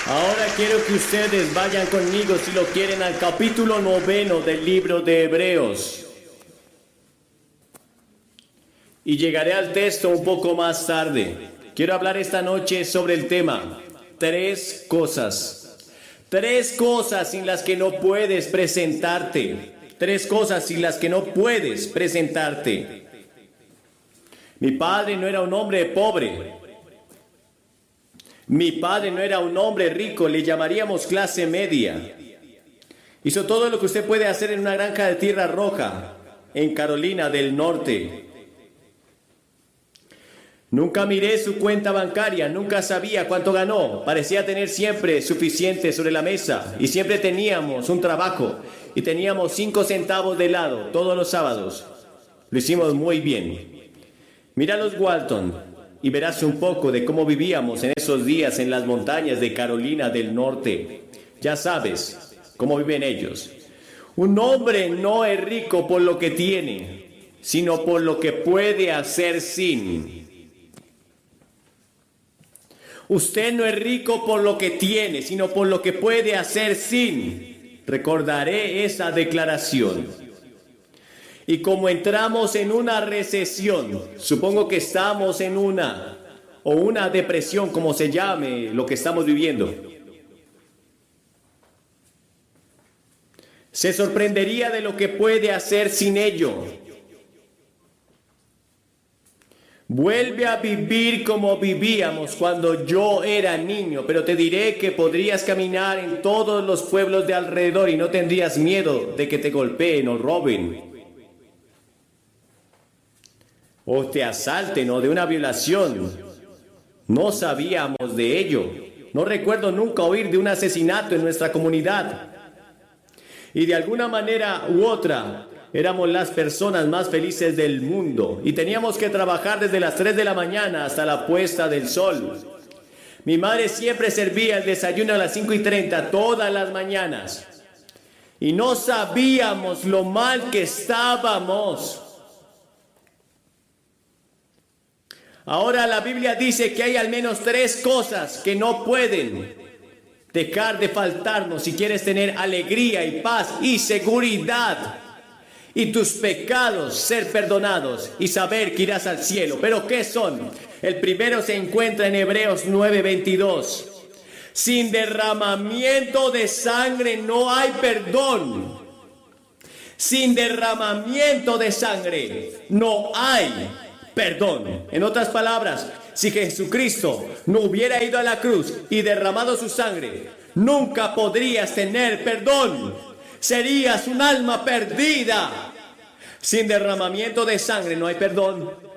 Ahora quiero que ustedes vayan conmigo, si lo quieren, al capítulo 9 del libro de Hebreos. Y llegaré al texto un poco más tarde. Quiero hablar esta noche sobre el tema, 3 cosas. 3 cosas sin las que no puedes presentarte. 3 cosas sin las que no puedes presentarte. Mi padre no era un hombre pobre. Mi padre no era un hombre rico, le llamaríamos clase media. Hizo todo lo que usted puede hacer en una granja de tierra roja, en Carolina del Norte. Nunca miré su cuenta bancaria, nunca sabía cuánto ganó. Parecía tener siempre suficiente sobre la mesa y siempre teníamos un trabajo y teníamos 5 centavos de helado todos los sábados. Lo hicimos muy bien. Mira los Walton y verás un poco de cómo vivíamos en esos días en las montañas de Carolina del Norte. Ya sabes cómo viven ellos. Un hombre no es rico por lo que tiene, sino por lo que puede hacer sin. Usted no es rico por lo que tiene, sino por lo que puede hacer sin. Recordaré esa declaración. Y como entramos en una recesión, supongo que estamos en una depresión, como se llame lo que estamos viviendo. Se sorprendería de lo que puede hacer sin ello. Vuelve a vivir como vivíamos cuando yo era niño, pero te diré que podrías caminar en todos los pueblos de alrededor y no tendrías miedo de que te golpeen o roben, o te asalten, o de una violación. No sabíamos de ello. No recuerdo nunca oír de un asesinato en nuestra comunidad. Y de alguna manera u otra, éramos las personas más felices del mundo. Y teníamos que trabajar desde las 3 de la mañana hasta la puesta del sol. Mi madre siempre servía el desayuno a las 5:30 todas las mañanas. Y no sabíamos lo mal que estábamos. Ahora la Biblia dice que hay al menos 3 cosas que no pueden dejar de faltarnos si quieres tener alegría y paz y seguridad y tus pecados ser perdonados y saber que irás al cielo. ¿Pero qué son? El primero se encuentra en Hebreos 9:22. Sin derramamiento de sangre no hay perdón. Sin derramamiento de sangre no hay perdón. En otras palabras, si Jesucristo no hubiera ido a la cruz y derramado su sangre, nunca podrías tener perdón. Serías un alma perdida. Sin derramamiento de sangre no hay perdón.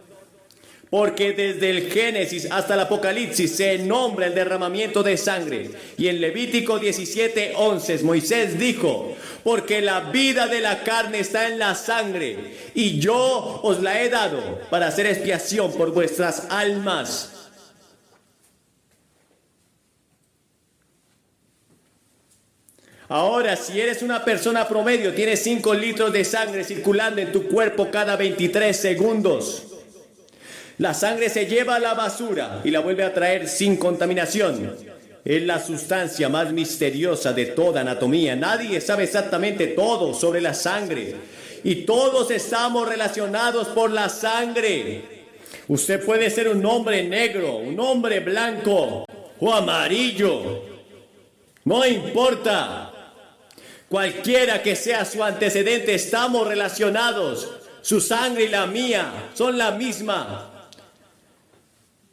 Porque desde el Génesis hasta el Apocalipsis se nombra el derramamiento de sangre. Y en Levítico 17:11 Moisés dijo: porque la vida de la carne está en la sangre, y yo os la he dado para hacer expiación por vuestras almas. Ahora, si eres una persona promedio, tienes 5 litros de sangre circulando en tu cuerpo cada 23 segundos. La sangre se lleva a la basura y la vuelve a traer sin contaminación. Es la sustancia más misteriosa de toda anatomía. Nadie sabe exactamente todo sobre la sangre. Y todos estamos relacionados por la sangre. Usted puede ser un hombre negro, un hombre blanco o amarillo. No importa. Cualquiera que sea su antecedente, estamos relacionados. Su sangre y la mía son la misma.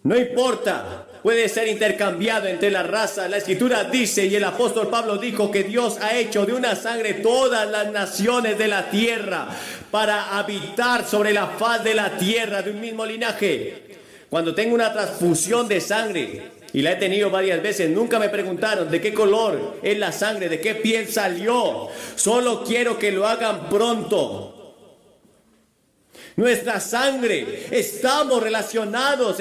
No importa, puede ser intercambiado entre las razas. La Escritura dice, y el apóstol Pablo dijo, que Dios ha hecho de una sangre todas las naciones de la tierra para habitar sobre la faz de la tierra de un mismo linaje. Cuando tengo una transfusión de sangre, y la he tenido varias veces, nunca me preguntaron de qué color es la sangre, de qué piel salió. Solo quiero que lo hagan pronto. Nuestra sangre, estamos relacionados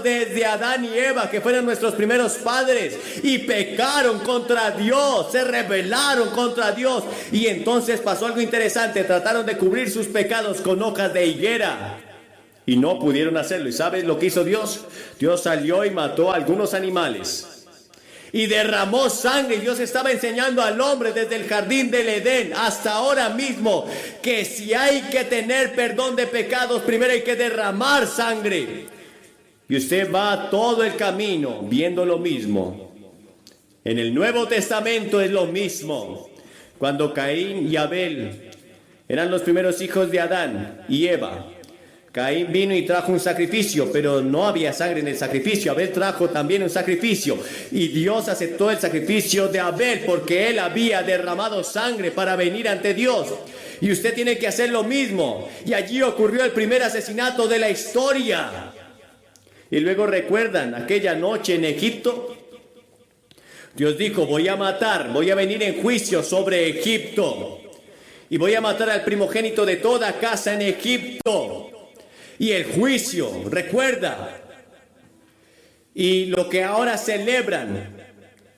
desde Adán y Eva, que fueron nuestros primeros padres, y pecaron contra Dios, se rebelaron contra Dios, y entonces pasó algo interesante. Trataron de cubrir sus pecados con hojas de higuera, y no pudieron hacerlo. ¿Y sabes lo que hizo Dios? Dios salió y mató a algunos animales, y derramó sangre. Dios estaba enseñando al hombre desde el jardín del Edén hasta ahora mismo que si hay que tener perdón de pecados, primero hay que derramar sangre. Y usted va todo el camino viendo lo mismo. En el Nuevo Testamento es lo mismo. Cuando Caín y Abel eran los primeros hijos de Adán y Eva, Caín vino y trajo un sacrificio, pero no había sangre en el sacrificio. Abel trajo también un sacrificio y Dios aceptó el sacrificio de Abel porque él había derramado sangre para venir ante Dios. Y usted tiene que hacer lo mismo. Y allí ocurrió el primer asesinato de la historia. Y luego recuerdan aquella noche en Egipto. Dios dijo, voy a matar, voy a venir en juicio sobre Egipto. Y voy a matar al primogénito de toda casa en Egipto. Y el juicio, recuerda. Y lo que ahora celebran,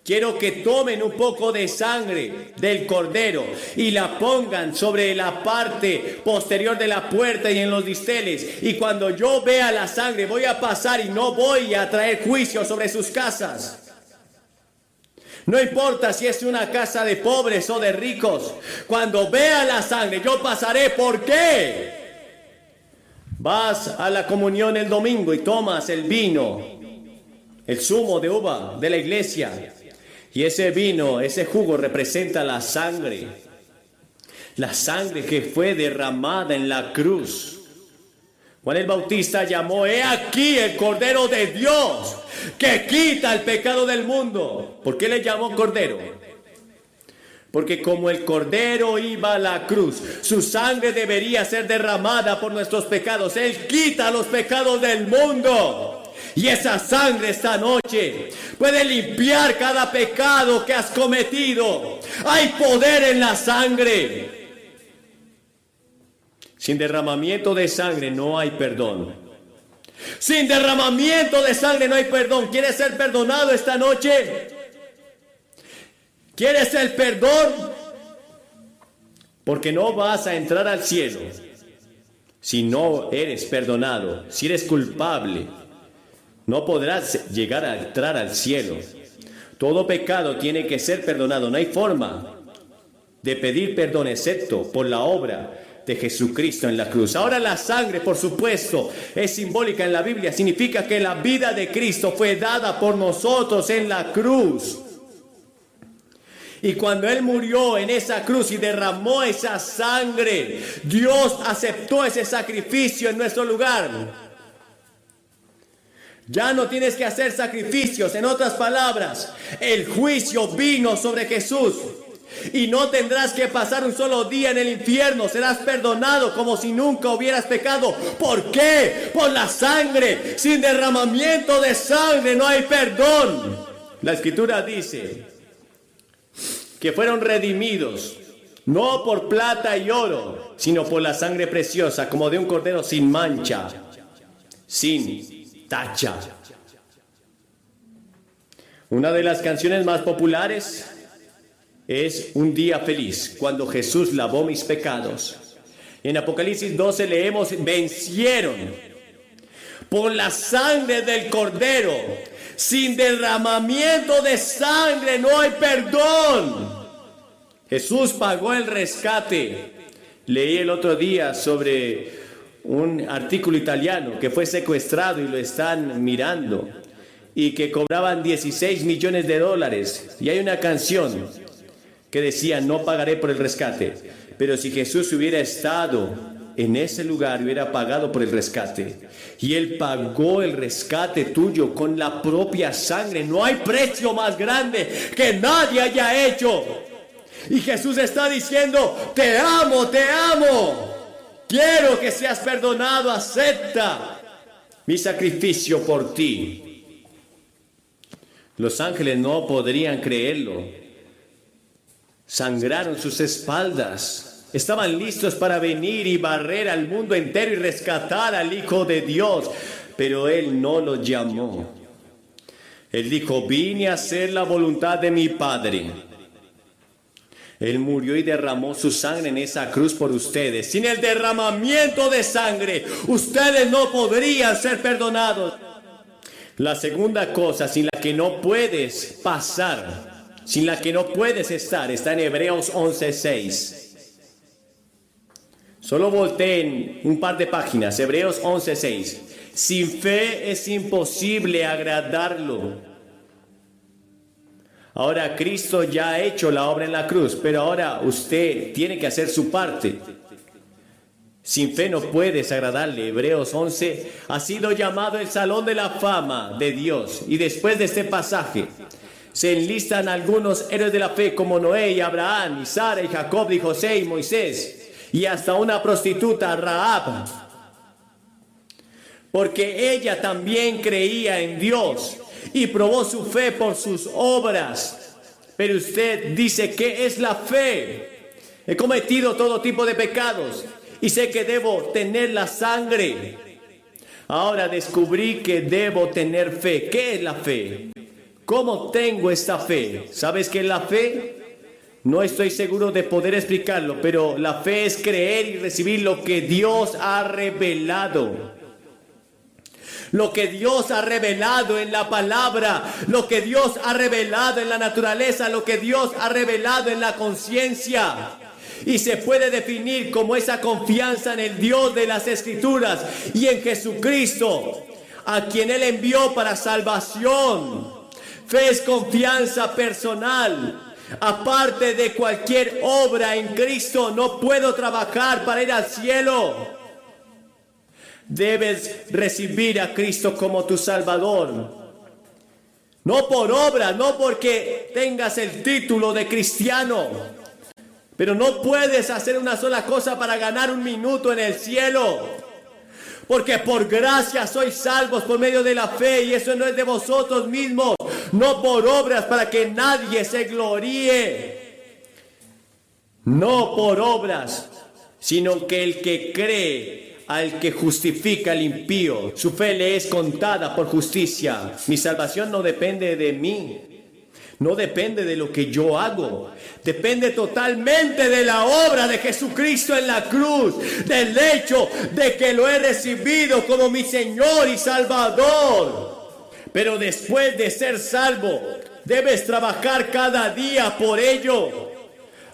quiero que tomen un poco de sangre del cordero y la pongan sobre la parte posterior de la puerta y en los dinteles. Y cuando yo vea la sangre, voy a pasar y no voy a traer juicio sobre sus casas. No importa si es una casa de pobres o de ricos. Cuando vea la sangre, yo pasaré. ¿Por qué? Vas a la comunión el domingo y tomas el vino, el zumo de uva de la iglesia. Y ese vino, ese jugo representa la sangre. La sangre que fue derramada en la cruz. Juan el Bautista llamó, he aquí el Cordero de Dios que quita el pecado del mundo. ¿Por qué le llamó Cordero? Porque como el Cordero iba a la cruz, su sangre debería ser derramada por nuestros pecados. Él quita los pecados del mundo. Y esa sangre esta noche puede limpiar cada pecado que has cometido. Hay poder en la sangre. Sin derramamiento de sangre no hay perdón. Sin derramamiento de sangre no hay perdón. ¿Quieres ser perdonado esta noche? ¿Quieres el perdón? Porque no vas a entrar al cielo si no eres perdonado. Si eres culpable, no podrás llegar a entrar al cielo. Todo pecado tiene que ser perdonado. No hay forma de pedir perdón excepto por la obra de Jesucristo en la cruz. Ahora la sangre, por supuesto, es simbólica en la Biblia. Significa que la vida de Cristo fue dada por nosotros en la cruz. Y cuando Él murió en esa cruz y derramó esa sangre, Dios aceptó ese sacrificio en nuestro lugar. Ya no tienes que hacer sacrificios. En otras palabras, el juicio vino sobre Jesús. Y no tendrás que pasar un solo día en el infierno. Serás perdonado como si nunca hubieras pecado. ¿Por qué? Por la sangre. Sin derramamiento de sangre no hay perdón. La Escritura dice que fueron redimidos, no por plata y oro, sino por la sangre preciosa, como de un cordero sin mancha, sin tacha. Una de las canciones más populares es Un día feliz, cuando Jesús lavó mis pecados. En Apocalipsis 12 leemos, vencieron por la sangre del cordero. Sin derramamiento de sangre no hay perdón. Jesús pagó el rescate. Leí el otro día sobre un artículo italiano que fue secuestrado y lo están mirando y que cobraban 16 millones de dólares. Y hay una canción que decía, no pagaré por el rescate. Pero si Jesús hubiera estado en ese lugar, hubiera pagado por el rescate. Y Él pagó el rescate tuyo con la propia sangre. No hay precio más grande que nadie haya hecho. Y Jesús está diciendo, te amo, te amo. Quiero que seas perdonado, acepta mi sacrificio por ti. Los ángeles no podrían creerlo. Sangraron sus espaldas. Estaban listos para venir y barrer al mundo entero y rescatar al Hijo de Dios. Pero Él no los llamó. Él dijo, vine a hacer la voluntad de mi Padre. Él murió y derramó su sangre en esa cruz por ustedes. Sin el derramamiento de sangre, ustedes no podrían ser perdonados. La segunda cosa sin la que no puedes pasar, sin la que no puedes estar, está en Hebreos 11:6. Solo volteen un par de páginas, Hebreos 11:6. Sin fe es imposible agradarlo. Ahora Cristo ya ha hecho la obra en la cruz, pero ahora usted tiene que hacer su parte. Sin fe no puedes agradarle. Hebreos 11 ha sido llamado el Salón de la Fama de Dios. Y después de este pasaje se enlistan algunos héroes de la fe como Noé y Abraham y Sara y Jacob y José y Moisés. Y hasta una prostituta, Rahab, porque ella también creía en Dios y probó su fe por sus obras. Pero usted dice, ¿qué es la fe? He cometido todo tipo de pecados y sé que debo tener la sangre. Ahora descubrí que debo tener fe. ¿Qué es la fe? ¿Cómo tengo esta fe? ¿Sabes qué es la fe? No estoy seguro de poder explicarlo, pero la fe es creer y recibir lo que Dios ha revelado. Lo que Dios ha revelado en la palabra, lo que Dios ha revelado en la naturaleza, lo que Dios ha revelado en la conciencia. Y se puede definir como esa confianza en el Dios de las Escrituras y en Jesucristo, a quien Él envió para salvación. Fe es confianza personal. Aparte de cualquier obra en Cristo, no puedo trabajar para ir al cielo. Debes recibir a Cristo como tu Salvador. No por obra, no porque tengas el título de cristiano. Pero no puedes hacer una sola cosa para ganar un minuto en el cielo. Porque por gracia sois salvos por medio de la fe, y eso no es de vosotros mismos, no por obras para que nadie se gloríe. No por obras, sino que el que cree al que justifica al impío, su fe le es contada por justicia. Mi salvación no depende de mí. No depende de lo que yo hago. Depende totalmente de la obra de Jesucristo en la cruz. Del hecho de que lo he recibido como mi Señor y Salvador. Pero después de ser salvo, debes trabajar cada día por ello.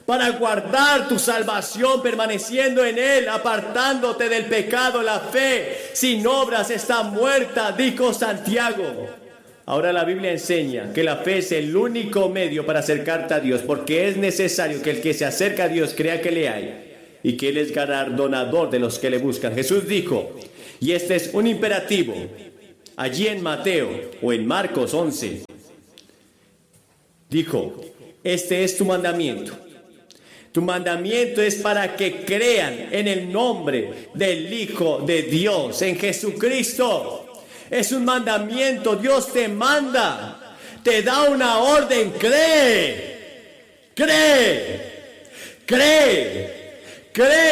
Para guardar tu salvación permaneciendo en Él, apartándote del pecado. La fe sin obras está muerta, dijo Santiago. Ahora la Biblia enseña que la fe es el único medio para acercarte a Dios, porque es necesario que el que se acerca a Dios crea que le hay y que Él es galardonador de los que le buscan. Jesús dijo, y este es un imperativo, allí en Mateo o en Marcos 11, dijo, este es tu mandamiento. Tu mandamiento es para que crean en el nombre del Hijo de Dios, en Jesucristo. Es un mandamiento, Dios te manda, te da una orden, cree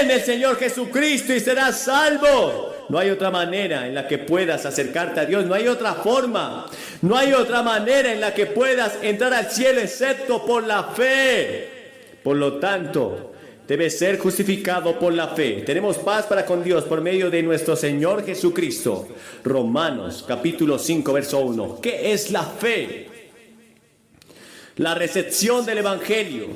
en el Señor Jesucristo y serás salvo. No hay otra manera en la que puedas acercarte a Dios, no hay otra forma, no hay otra manera en la que puedas entrar al cielo excepto por la fe. Por lo tanto, debes ser justificado por la fe. Tenemos paz para con Dios por medio de nuestro Señor Jesucristo. Romanos capítulo 5 verso 1. ¿Qué es la fe? La recepción del Evangelio,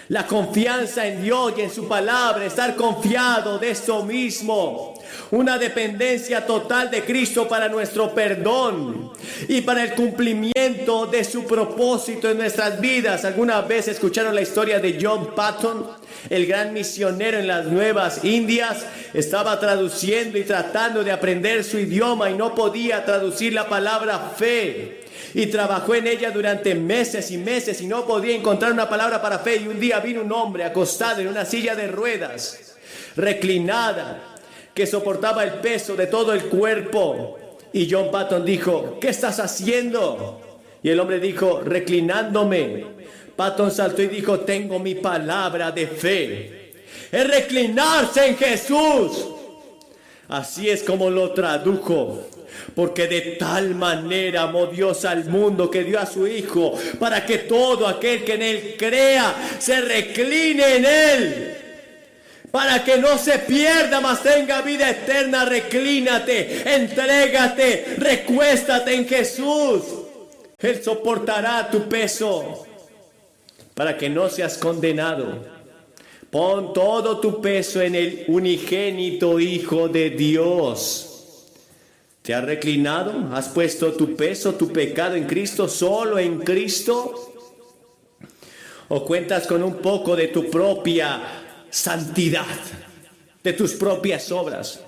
la confianza en Dios y en su palabra, estar confiado de esto mismo, una dependencia total de Cristo para nuestro perdón y para el cumplimiento de su propósito en nuestras vidas. ¿Alguna vez escucharon la historia de John Patton, el gran misionero en las Nuevas Indias? Estaba traduciendo y tratando de aprender su idioma y no podía traducir la palabra fe. Y trabajó en ella durante meses y meses y no podía encontrar una palabra para fe. Y un día vino un hombre acostado en una silla de ruedas, reclinada, que soportaba el peso de todo el cuerpo. Y John Patton dijo, ¿qué estás haciendo? Y el hombre dijo, reclinándome. Patton saltó y dijo, tengo mi palabra de fe. Es reclinarse en Jesús. Así es como lo tradujo. Porque de tal manera amó Dios al mundo que dio a su Hijo, para que todo aquel que en Él crea se recline en Él. para que no se pierda, mas tenga vida eterna. Reclínate, entrégate, recuéstate en Jesús. Él soportará tu peso para que no seas condenado. Pon todo tu peso en el unigénito Hijo de Dios. ¿Te has reclinado? ¿Has puesto tu peso, tu pecado en Cristo, solo en Cristo? ¿O cuentas con un poco de tu propia santidad, de tus propias obras?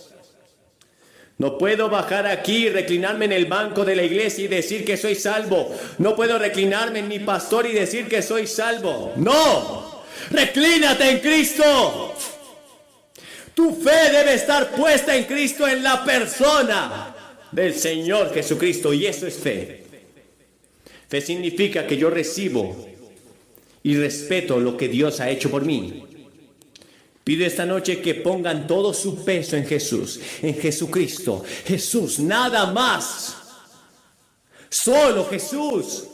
No puedo bajar aquí y reclinarme en el banco de la iglesia y decir que soy salvo. No puedo reclinarme en mi pastor y decir que soy salvo. ¡No! ¡Reclínate en Cristo! Tu fe debe estar puesta en Cristo, en la persona del Señor Jesucristo. Y eso es fe. Fe significa que yo recibo y respeto lo que Dios ha hecho por mí. Pido esta noche que pongan todo su peso en Jesús, en Jesucristo. Jesús, nada más. Solo Jesús.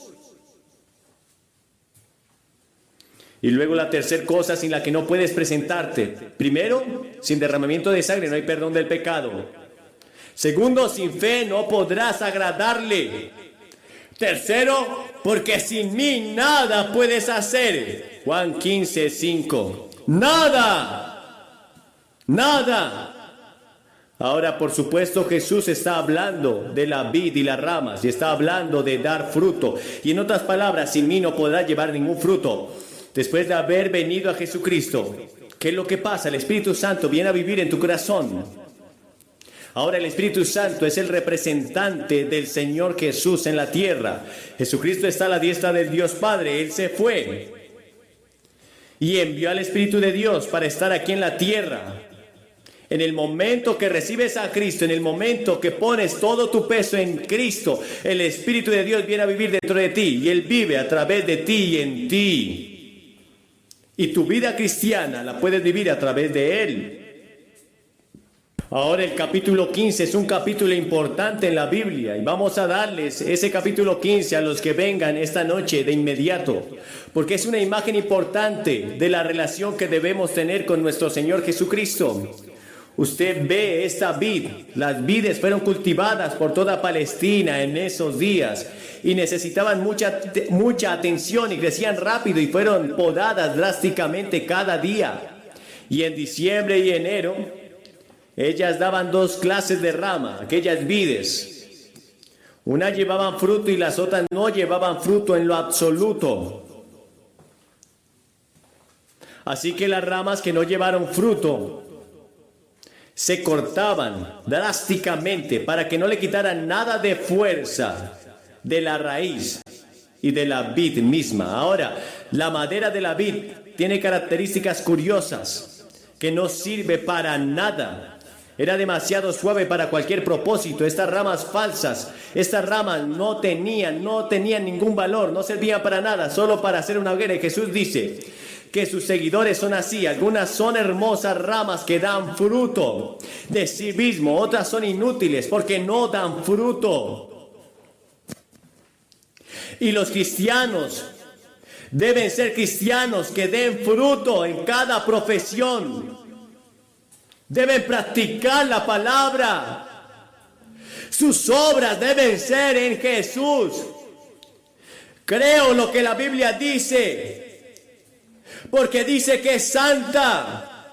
Y luego la tercera cosa sin la que no puedes presentarte. Primero, sin derramamiento de sangre no hay perdón del pecado. Segundo, sin fe no podrás agradarle. Tercero, porque sin mí nada puedes hacer. Juan 15:5. Nada. Nada. Ahora, por supuesto, Jesús está hablando de la vid y las ramas y está hablando de dar fruto. Y en otras palabras, sin mí no podrás llevar ningún fruto. Después de haber venido a Jesucristo, ¿qué es lo que pasa? El Espíritu Santo viene a vivir en tu corazón. Ahora el Espíritu Santo es el representante del Señor Jesús en la tierra. Jesucristo está a la diestra del Dios Padre. Él se fue y envió al Espíritu de Dios para estar aquí en la tierra. En el momento que recibes a Cristo, en el momento que pones todo tu peso en Cristo, el Espíritu de Dios viene a vivir dentro de ti y Él vive a través de ti y en ti. Y tu vida cristiana la puedes vivir a través de Él. Ahora el capítulo 15 es un capítulo importante en la Biblia y vamos a darles ese capítulo 15 a los que vengan esta noche de inmediato, porque es una imagen importante de la relación que debemos tener con nuestro Señor Jesucristo. Usted ve esta vid, las vides fueron cultivadas por toda Palestina en esos días y necesitaban mucha atención y crecían rápido y fueron podadas drásticamente cada día. Y en diciembre y enero ellas daban dos clases de rama, aquellas vides. Unas llevaban fruto y las otras no llevaban fruto en lo absoluto. Así que las ramas que no llevaron fruto se cortaban drásticamente para que no le quitaran nada de fuerza de la raíz y de la vid misma. Ahora, la madera de la vid tiene características curiosas que no sirve para nada. Era demasiado suave para cualquier propósito. Estas ramas falsas, estas ramas no tenían ningún valor, no servían para nada, solo para hacer una hoguera. Y Jesús dice que sus seguidores son así. Algunas son hermosas ramas que dan fruto de sí mismo, otras son inútiles porque no dan fruto. Y los cristianos deben ser cristianos que den fruto en cada profesión. Deben practicar la palabra. Sus obras deben ser en Jesús. Creo lo que la Biblia dice, porque dice que es santa.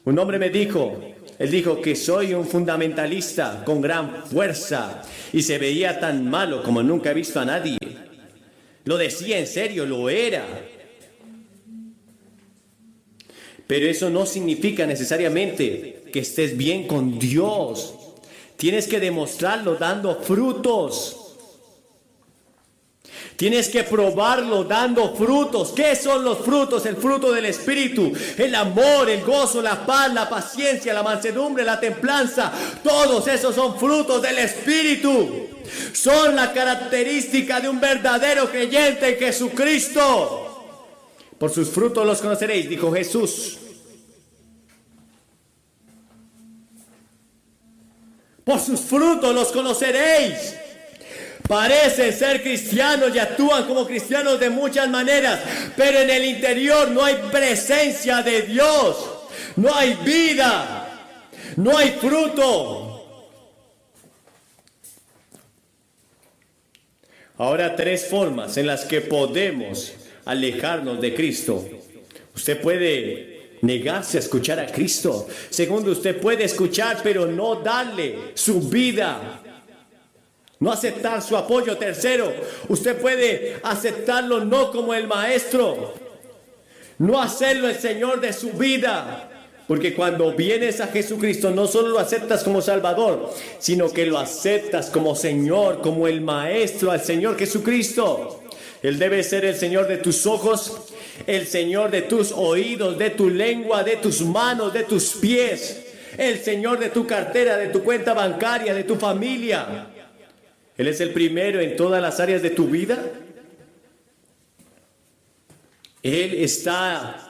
Un hombre me dijo, él dijo que soy un fundamentalista con gran fuerza y se veía tan malo como nunca he visto a nadie. Lo decía en serio, lo era. Pero eso no significa necesariamente que estés bien con Dios. Tienes que demostrarlo dando frutos. Tienes que probarlo dando frutos. ¿Qué son los frutos? El fruto del Espíritu, el amor, el gozo, la paz, la paciencia, la mansedumbre, la templanza. Todos esos son frutos del Espíritu. Son la característica de un verdadero creyente en Jesucristo. Por sus frutos los conoceréis, dijo Jesús. Por sus frutos los conoceréis. Parecen ser cristianos y actúan como cristianos de muchas maneras, pero en el interior no hay presencia de Dios. no hay vida, no hay fruto. Ahora, 3 formas en las que podemos alejarnos de Cristo. Usted puede negarse a escuchar a Cristo. Segundo, usted puede escuchar pero no darle su vida, no aceptar su apoyo. Tercero, usted puede aceptarlo no como el maestro, no hacerlo el Señor de su vida. Porque cuando vienes a Jesucristo no solo lo aceptas como Salvador, sino que lo aceptas como Señor, como el Maestro, al Señor Jesucristo. Él debe ser el Señor de tus ojos, el Señor de tus oídos, de tu lengua, de tus manos, de tus pies, el Señor de tu cartera, de tu cuenta bancaria, de tu familia. Él es el primero en todas las áreas de tu vida. Él está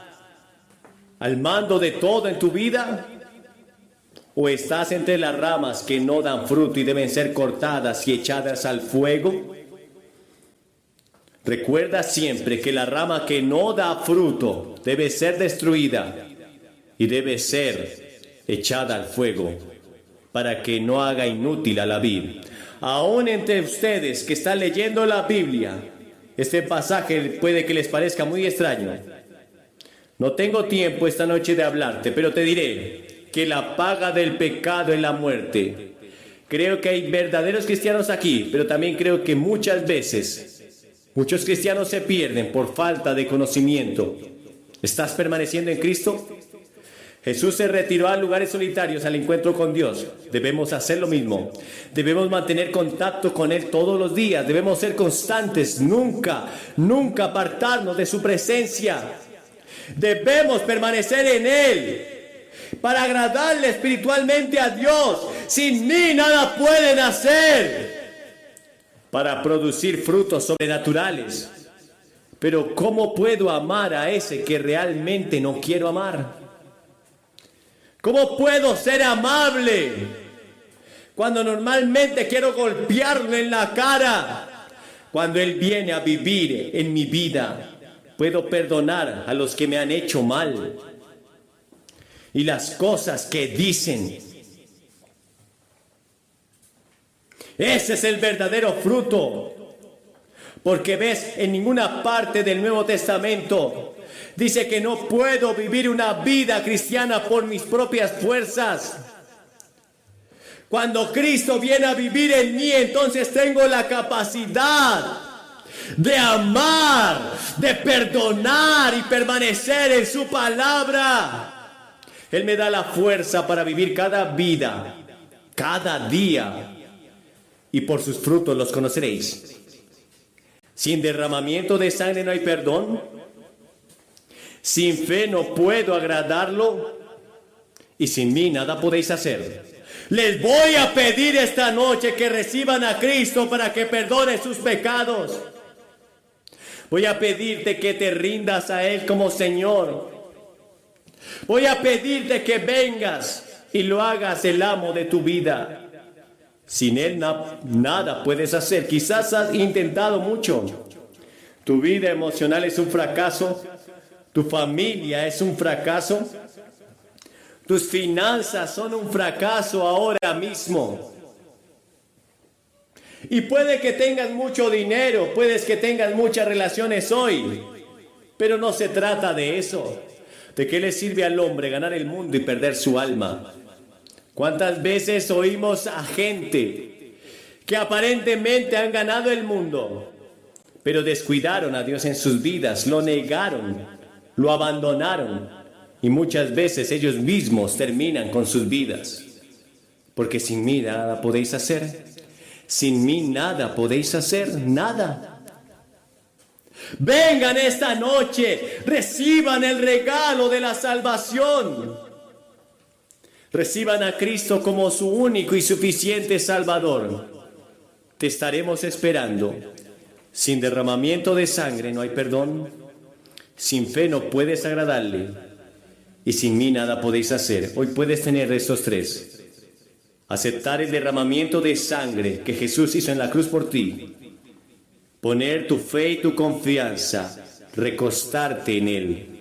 al mando de todo en tu vida, o estás entre las ramas que no dan fruto y deben ser cortadas y echadas al fuego. Recuerda siempre que la rama que no da fruto debe ser destruida y debe ser echada al fuego para que no haga inútil a la vid. Aún entre ustedes que están leyendo la Biblia, este pasaje puede que les parezca muy extraño. No tengo tiempo esta noche de hablarte, pero te diré que la paga del pecado es la muerte. Creo que hay verdaderos cristianos aquí, pero también creo que muchas veces muchos cristianos se pierden por falta de conocimiento. ¿Estás permaneciendo en Cristo? Jesús se retiró a lugares solitarios al encuentro con Dios. Debemos hacer lo mismo. Debemos mantener contacto con Él todos los días. Debemos ser constantes, nunca apartarnos de su presencia. Debemos permanecer en Él para agradarle espiritualmente a Dios. Sin mí nada pueden hacer para producir frutos sobrenaturales. Pero ¿cómo puedo amar a ese que realmente no quiero amar? ¿Cómo puedo ser amable cuando normalmente quiero golpearlo en la cara? Cuando Él viene a vivir en mi vida, puedo perdonar a los que me han hecho mal y las cosas que dicen. Ese es el verdadero fruto. Porque ves, en ninguna parte del Nuevo Testamento dice que no puedo vivir una vida cristiana por mis propias fuerzas. Cuando Cristo viene a vivir en mí, entonces tengo la capacidad de amar, de perdonar y permanecer en su palabra. Él me da la fuerza para vivir cada vida, cada día, y por sus frutos los conoceréis. Sin derramamiento de sangre no hay perdón. Sin fe no puedo agradarlo, y sin mí nada podéis hacer. Les voy a pedir esta noche que reciban a Cristo para que perdone sus pecados. Voy a pedirte que te rindas a Él como Señor. Voy a pedirte que vengas y lo hagas el amo de tu vida. Sin Él nada puedes hacer. Quizás has intentado mucho. Tu vida emocional es un fracaso. Tu familia es un fracaso. Tus finanzas son un fracaso ahora mismo. Y puede que tengas mucho dinero, puedes que tengas muchas relaciones hoy, pero no se trata de eso. ¿De qué le sirve al hombre ganar el mundo y perder su alma? ¿Cuántas veces oímos a gente que aparentemente han ganado el mundo, pero descuidaron a Dios en sus vidas, lo negaron, lo abandonaron, y muchas veces ellos mismos terminan con sus vidas? Porque sin mí nada podéis hacer. Sin mí nada podéis hacer, nada. Vengan esta noche, reciban el regalo de la salvación. Reciban a Cristo como su único y suficiente Salvador. Te estaremos esperando. Sin derramamiento de sangre no hay perdón. Sin fe no puedes agradarle. Y sin mí nada podéis hacer. Hoy puedes tener estos 3. Aceptar el derramamiento de sangre que Jesús hizo en la cruz por ti. Poner tu fe y tu confianza. Recostarte en Él.